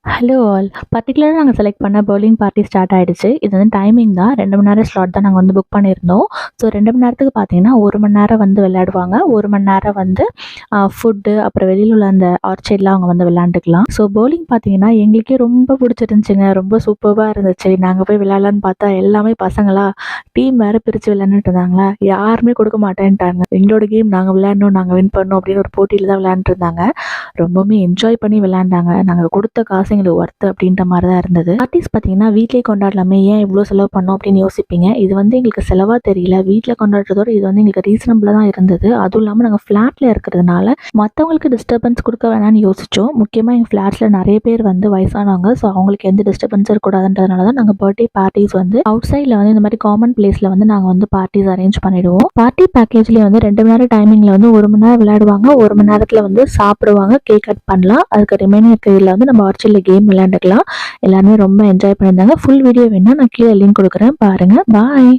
Hello all. பர்ட்டிகுலரா நாங்க select பண்ண bowling party start ஆயிடுச்சு. இது வந்து டைமிங் தான் 2 மணி நேரம் ஸ்லாட் தான் நாங்க வந்து புக் பண்ணியிருந்தோம். ஸோ 2 மணி நேரத்துக்கு பார்த்தீங்கன்னா, 1 மணி நேரம் வந்து விளையாடுவாங்க. 1 மணி நேரம் வந்து ஃபுட்டு, அப்புறம் வெளியில உள்ள அந்த ஆர்ச்சர்ட்லாம் அவங்க வந்து விளையாண்டுக்கலாம். ஸோ பவுலிங் பார்த்தீங்கன்னா, எங்களுக்கே ரொம்ப புடிச்சிருந்துச்சுங்க. ரொம்ப சூப்பர்பா இருந்துச்சு. நாங்க போய் விளையாடலான்னு பார்த்தா, எல்லாமே பசங்களா டீம் வேற பிரிச்சு விளையாண்டுட்டு இருந்தாங்களா, யாருமே கொடுக்க மாட்டேன்ட்டாங்க. எங்களோட கேம் நாங்க விளையாடணும், நாங்க வின் பண்ணணும் அப்படின்னு ஒரு போட்டியில தான் விளையாண்டுட்டு இருந்தாங்க. ரொம்பவுமே என்ஜாய் பண்ணி விளையாண்டாங்க. நாங்க கொடுத்த காசு எங்களுக்கு ஒர்த்து அப்படின்ற மாதிரி தான் இருந்தது. பார்ட்டிஸ் பார்த்தீங்கன்னா வீட்லயே கொண்டாடலாமே, ஏன் இவ்வளோ செலவு பண்ணோம் அப்படின்னு யோசிப்பீங்க. இது வந்து எங்களுக்கு செலவா தெரியல. வீட்டில் கொண்டாடுறதோட இது வந்து எங்களுக்கு ரீசனபிளாக தான் இருந்தது. அதுவும் இல்லாமல் நாங்கள் ஃப்ளாட்டில் இருக்கிறதுனால மற்றவங்களுக்கு டிஸ்டர்பன்ஸ் கொடுக்க வேணாம்னு யோசிச்சோம். முக்கியமாக எங்கள் ஃப்ளாட்ஸில் நிறைய பேர் வந்து வயசானவங்க. ஸோ அவங்களுக்கு எந்த டிஸ்டர்பன்ஸும் இருக்கக்கூடாதுன்றதுனால தான் நாங்கள் பர்த்டே பார்ட்டிஸ் வந்து அவுட் சைடில் வந்து இந்த மாதிரி காமன் பிளேஸில் வந்து நாங்கள் வந்து பார்ட்டிஸ் அரேஞ்ச் பண்ணிடுவோம். பார்ட்டி பேக்கேஜ்லேயே வந்து 2 மணி நேரம் டைமிங்கில் வந்து 1 மணி நேரம் விளையாடுவாங்க, 1 மணி நேரத்தில் வந்து சாப்பிடுவாங்க, கேக் கட் பண்ணலாம். அதுக்கு ரிமைனிங் இருக்கிறதுல வந்து நம்ம ஆர்ச்சரில் கேம் விளையாண்டுக்கலாம். எல்லாருமே ரொம்ப என்ஜாய் பண்ணியிருந்தாங்க. ஃபுல் வீடியோ வேணும்னா நான் கீழே லிங்க் கொடுக்குறேன், பாருங்கள். பாய்.